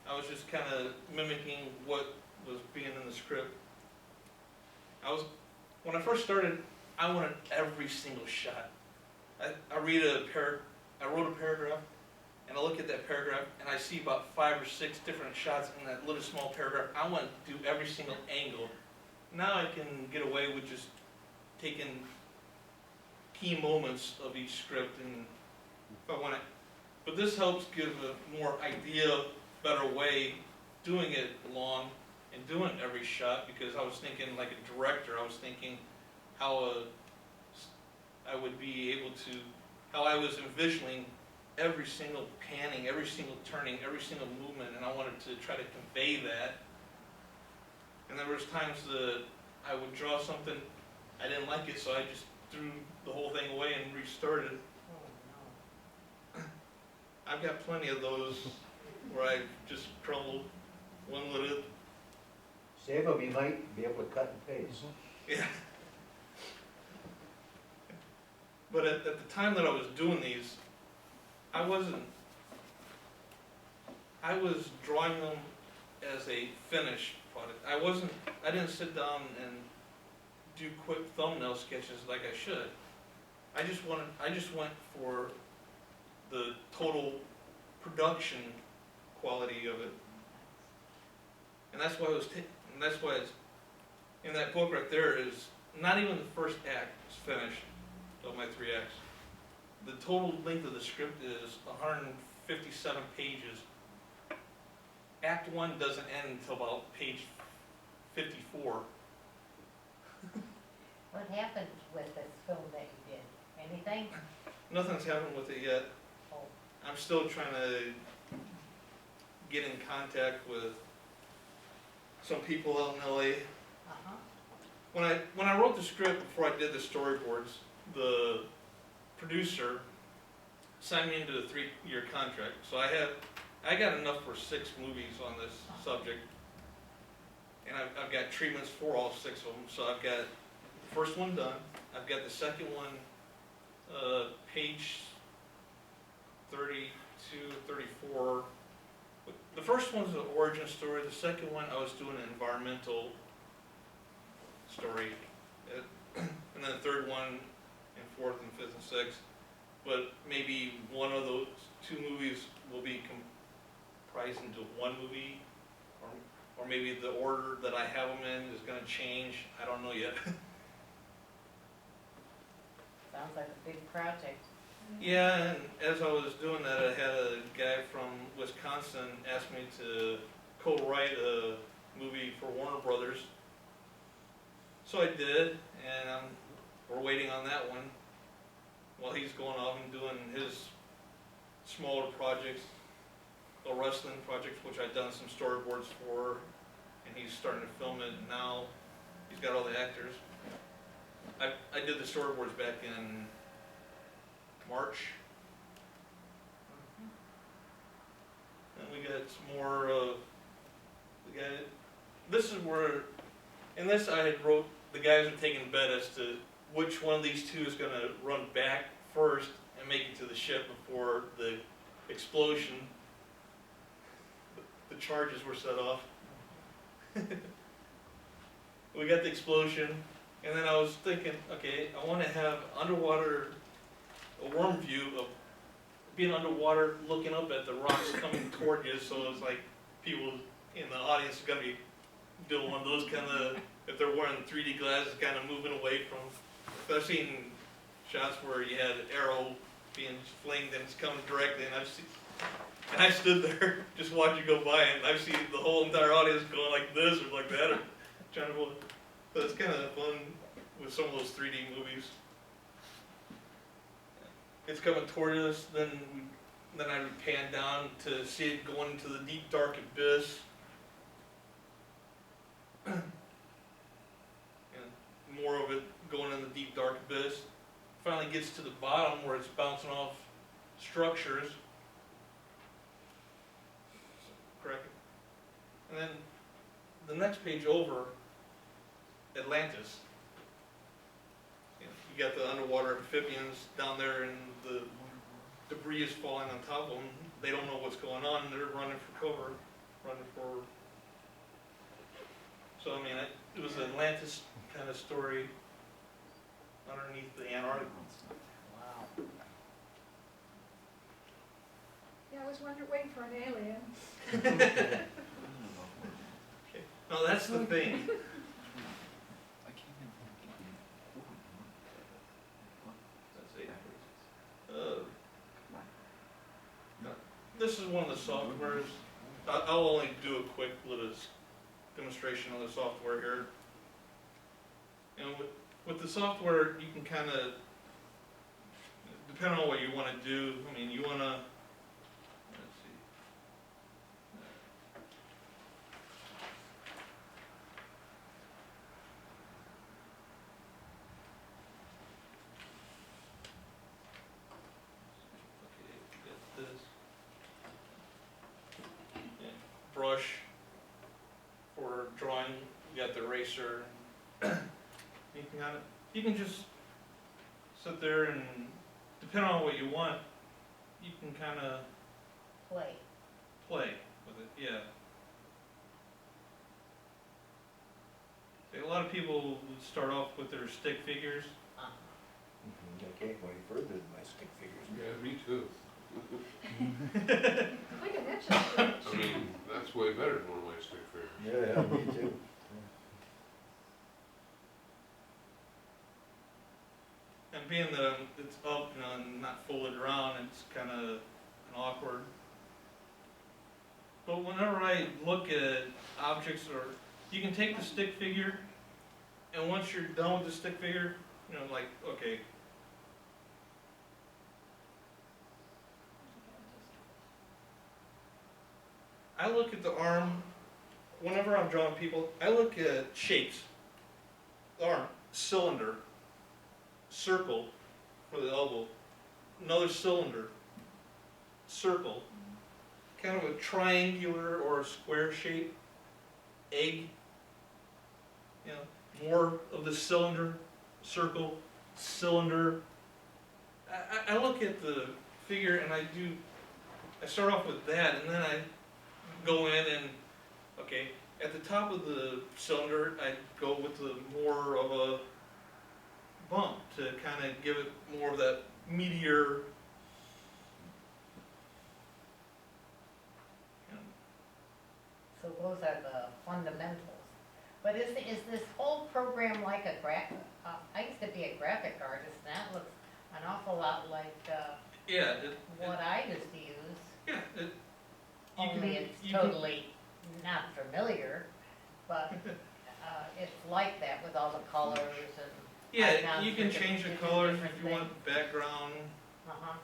I was just kind of mimicking what was being in the script. When I first started, I wanted every single shot. I wrote a paragraph, and I look at that paragraph, and I see about 5 or 6 different shots in that little small paragraph. I want to do every single angle. Now I can get away with just taking key moments of each script, and if I want to, but this helps give a more better way doing it long and doing every shot, because I was thinking like a director. I was thinking how I would be able to, how I was envisioning every single panning, every single turning, every single movement, and I wanted to try to convey that. And there was times that I would draw something, I didn't like it, so I just threw the whole thing away and restarted. I've got plenty of those where I just crumbled one little. Save them, you might be able to cut and paste. Yeah. But at the time that I was doing these, I was drawing them as a finished product. I didn't sit down and do quick thumbnail sketches like I should. I just went for the total production quality of it. And that's why it's in that book right there is not even the first act is finished of my 3 acts. The total length of the script is 157 pages. Act 1 doesn't end until about page 54. What happened with this film that you did? Anything? Nothing's happened with it yet. Oh. I'm still trying to get in contact with some people out in LA. Uh-huh. When I wrote the script before I did the storyboards, the producer signed me into a 3-year contract. So I got enough for 6 movies on this subject, and I've got treatments for all 6 of them. So I've got the first one done. I've got the second one, page 32, 34. The first one's an origin story. The second one, I was doing an environmental story, and then the third one, and fourth and fifth and sixth. But maybe one of those 2 movies will be comprised into one movie, or maybe the order that I have them in is going to change. I don't know yet. Sounds like a big project. Yeah, and as I was doing that, I had a guy from Wisconsin ask me to co-write a movie for Warner Brothers. So I did, and we're waiting on that one while he's going off and doing his smaller projects, the wrestling project, which I've done some storyboards for, and he's starting to film it, and now he's got all the actors. I did the storyboards back in March. And we got some more, this is where, in this I had wrote, the guys are taking a bet as to which one of these 2 is going to run back first and make it to the ship before the explosion. The charges were set off. We got the explosion, and then I was thinking, okay, I want to have a worm view of being underwater, looking up at the rocks coming toward you, so it's like people in the audience are going to be doing one of those kind of, if they're wearing 3D glasses, kind of moving away from. I've seen shots where you had an arrow being flinged and it's coming directly, and I stood there just watching it go by, and I've seen the whole entire audience going like this or like that, or trying to. So it's kind of fun with some of those 3D movies. It's coming toward us, then I would pan down to see it going into the deep dark abyss. And more of it going in the deep dark abyss. Finally gets to the bottom where it's bouncing off structures. Correct. And then the next page over, Atlantis. You got the underwater amphibians down there, and the debris is falling on top of them. They don't know what's going on, and they're running for cover, running for. So I mean, it was an Atlantis kind of story underneath the Antarctic. Wow. Yeah, I was waiting for an alien. Okay. No, that's the thing. This is one of the softwares. I'll only do a quick little demonstration of the software here. You know, with the software, you can kind of, depending on what you want to do. I mean, you want to. Let's see. Okay, get this. Brush for drawing, you got the eraser, anything on it. You can just sit there and, depending on what you want, you can kind of Play. play with it, yeah. See, a lot of people would start off with their stick figures. Uh-huh. I can't go any further than my stick figures. Yeah, me too. Look at that, just. I mean, that's way better than one of my stick figures. Yeah, me too. And being that it's up and not folded around, it's kind of awkward. But whenever I look at objects, or you can take the stick figure, and once you're done with the stick figure, you know, like, okay, I look at the arm, whenever I'm drawing people, I look at shapes. Arm, cylinder, circle for the elbow, another cylinder, circle, kind of a triangular or a square shape, egg, you know, more of the cylinder, circle, cylinder. I look at the figure and I start off with that, and then I go in and, okay, at the top of the cylinder, I go with the more of a bump to kind of give it more of that meteor. So those are the fundamentals. But is this whole program like a graphic? I used to be a graphic artist, and that looks an awful lot like Yeah, what I used to use. yeah, Only it's totally not familiar, but it's like that with all the colors and. yeah, icons you can for change the different colors if things. you want background. Uh-huh.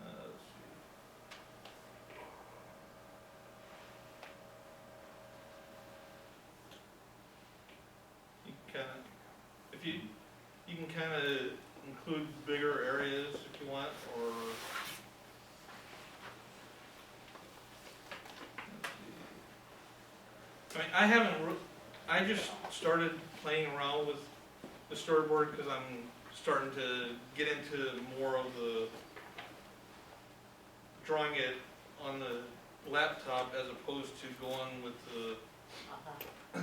Let's see. You can kind of, if you can kind of include bigger areas if you want, or. I mean, I just started playing around with the storyboard because I'm starting to get into more of the drawing it on the laptop as opposed to going with the, Uh-huh.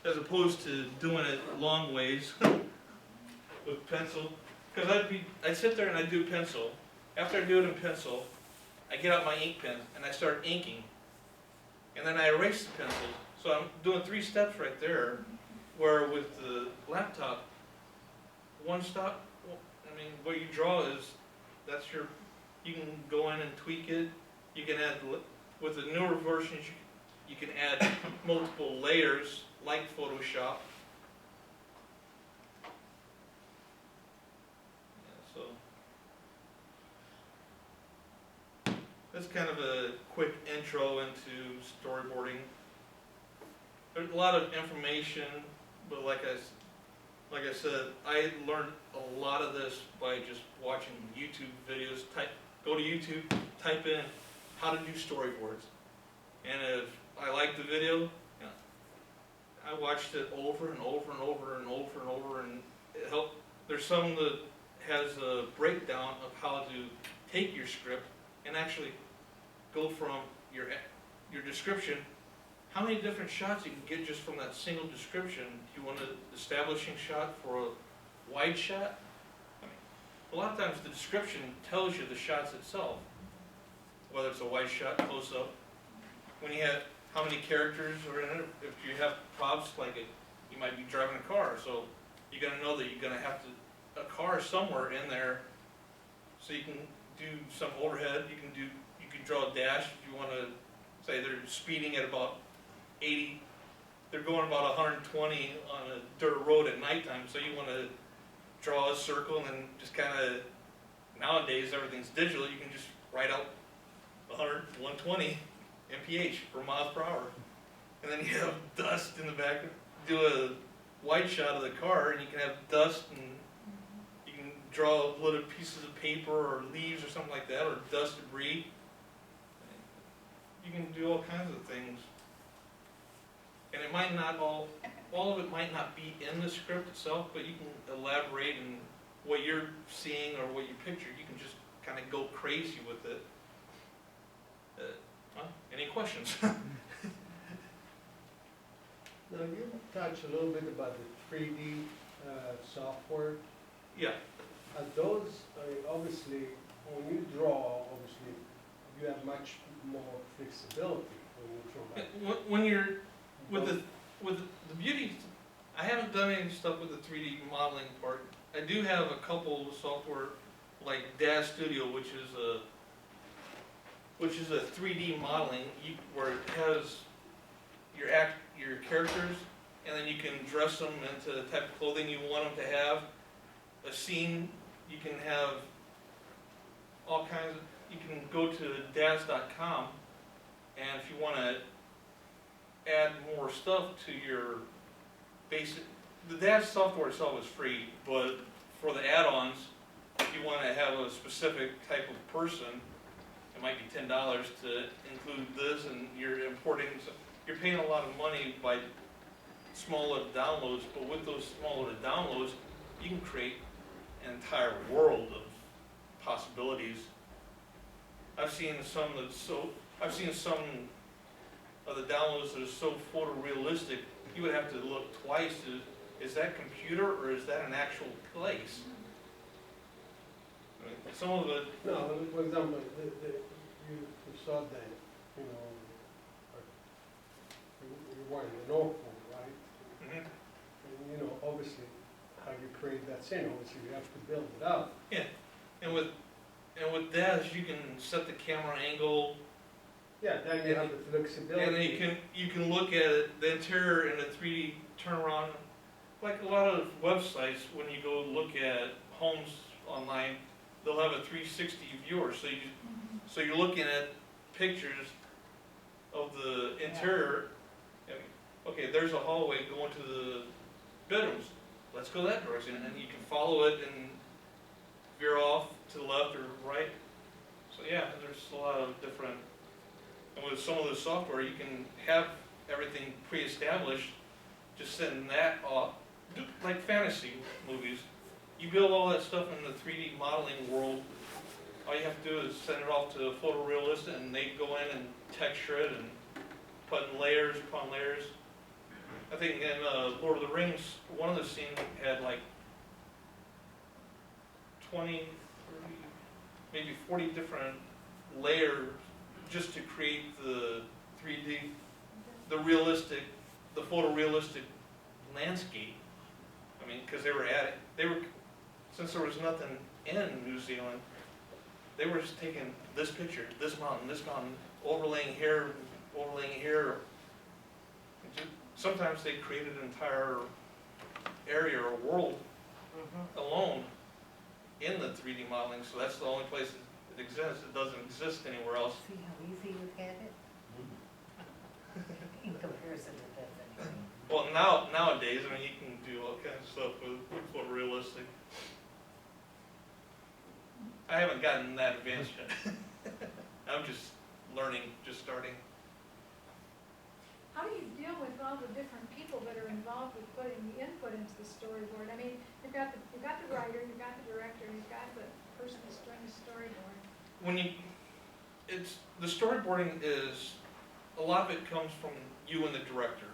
as opposed to doing it long ways with pencil. Because I'd sit there and I'd do pencil. After I do it in pencil, I get out my ink pen and I start inking. And then I erase the pencil. So I'm doing 3 steps right there, where with the laptop, one stop, I mean, what you draw is, that's your, you can go in and tweak it. You can add, with the newer versions, You can add multiple layers like Photoshop. Yeah, so that's kind of a quick intro into storyboarding. There's a lot of information, but like I said, I learned a lot of this by just watching YouTube videos. Go to YouTube, type in how to do storyboards, and if I like the video, you know, I watched it over and over and over and over and over, and it helped. There's some that has a breakdown of how to take your script and actually go from your description. How many different shots you can get just from that single description? Do you want an establishing shot for a wide shot? I mean, a lot of times the description tells you the shots itself, whether it's a wide shot, close up. When you have how many characters are in it, if you have props like you might be driving a car, so you got to know that you're going to have a car somewhere in there, so you can do some overhead. You can draw a dash if you want to say they're speeding at about 80, they're going about 120 on a dirt road at nighttime, so you want to draw a circle and then just kind of, nowadays everything's digital, you can just write out 100, 120 mph per miles per hour. And then you have dust in the back, do a wide shot of the car and you can have dust, and you can draw little pieces of paper or leaves or something like that, or dust debris. You can do all kinds of things. And it might not all of it might not be in the script itself, but you can elaborate in what you're seeing or what you picture. You can just kind of go crazy with it. Any questions? Now, you touched a little bit about the 3D software. Yeah. Are those, I mean, obviously, when you draw, obviously, you have much more flexibility when you draw. When you're with the beauty, I haven't done any stuff with the 3D modeling part. I do have a couple of software like DAZ Studio, which is a 3D modeling where it has your characters, and then you can dress them into the type of clothing you want them to have. A scene, you can have all kinds of. You can go to daz.com, and if you want to add more stuff to your basic, the DAZ software itself is free, but for the add-ons, if you want to have a specific type of person, it might be $10 to include this, and you're importing, you're paying a lot of money by smaller downloads, but with those smaller downloads, you can create an entire world of possibilities. I've seen some of the downloads that are so photorealistic, you would have to look twice. Is that computer or is that an actual place? I mean, some of it. No, for example, you saw that, you know, you were in the North Pole, right? Mm-hmm. And, you know, obviously, how you create that scene, obviously, you have to build it up. Yeah, and with DAZ, you can set the camera angle. Yeah, then you have the flexibility. And then you can look at it, the interior in a 3D turnaround. Like a lot of websites, when you go look at homes online, they'll have a 360 viewer. So you're looking at pictures of the interior. And, okay, there's a hallway going to the bedrooms. Let's go that direction, and then you can follow it and veer off to the left or right. So yeah, there's a lot of different. And with some of the software, you can have everything pre-established, just send that off, like fantasy movies. You build all that stuff in the 3D modeling world, all you have to do is send it off to a photorealist, and they go in and texture it and put in layers upon layers. I think in Lord of the Rings, one of the scenes had like 20, 30, maybe 40 different layers just to create the 3D, the photorealistic landscape. I mean, because since there was nothing in New Zealand, they were just taking this picture, this mountain, overlaying here, sometimes they create an entire area or world alone in the 3D modeling, so that's the only place it exists. It doesn't exist anywhere else. See how easy we had it? In comparison to this anyway. Well, nowadays, I mean, you can do all kinds of stuff with photorealistic. I haven't gotten that advanced yet. I'm just learning, just starting. How do you deal with all the different people that are involved with putting the input into the storyboard? I mean, you've got the writer, you've got the director, you've got the person who's doing the storyboard. When the storyboarding is, a lot of it comes from you and the director.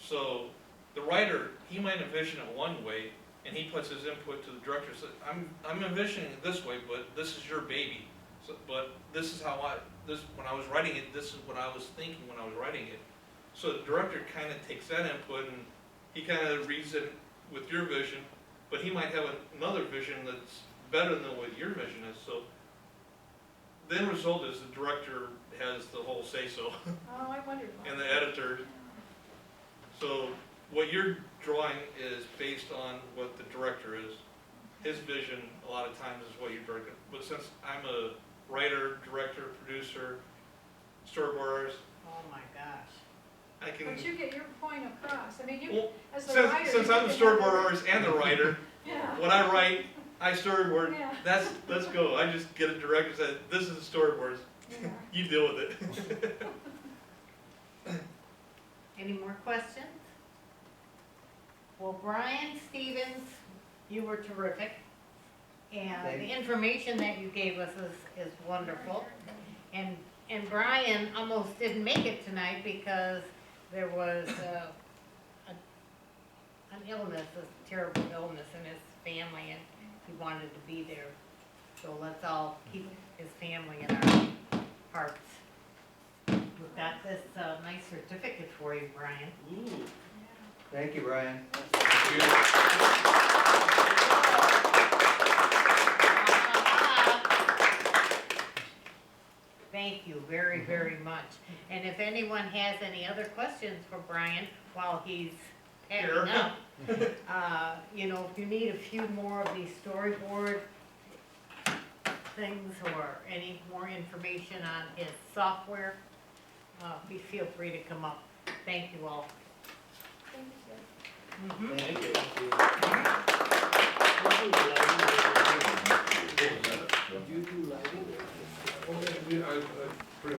So the writer, he might envision it one way, and he puts his input to the director. So I'm envisioning it this way, but this is your baby. So, but this is how when I was writing it, this is what I was thinking when I was writing it. So the director kind of takes that input and he kind of reads it with your vision, but he might have another vision that's better than what your vision is. So the end result is the director has the whole say-so, Oh, I wondered why. and the editor. So what you're drawing is based on what the director is. His vision, a lot of times, is what you're directing. But since I'm a writer, director, producer, storyboarders, Oh my gosh. I can. But you get your point across. I mean, you, Well, as the writer. since you I'm the can have storyboard artist and the writer, Yeah. when I write, I storyboard. Yeah. Let's go. I just get a director and say, this is the storyboards. Yeah. You deal with it. Any more questions? Well, Brian Stevens, you were terrific. And Thank the you. information that you gave us is wonderful. And Brian almost didn't make it tonight because there was an illness, a terrible illness in his family, and he wanted to be there. So let's all keep his family in our hearts. We've got this nice certificate for you, Brian. Ooh. Thank you, Brian. Thank you very, very much. And if anyone has any other questions for Brian while he's Here. packing up, you know, if you need a few more of these storyboard things or any more information on his software, feel free to come up. Thank you all. Thank you, sir. Mhm. Thank you. Do you do lighting? Yeah, I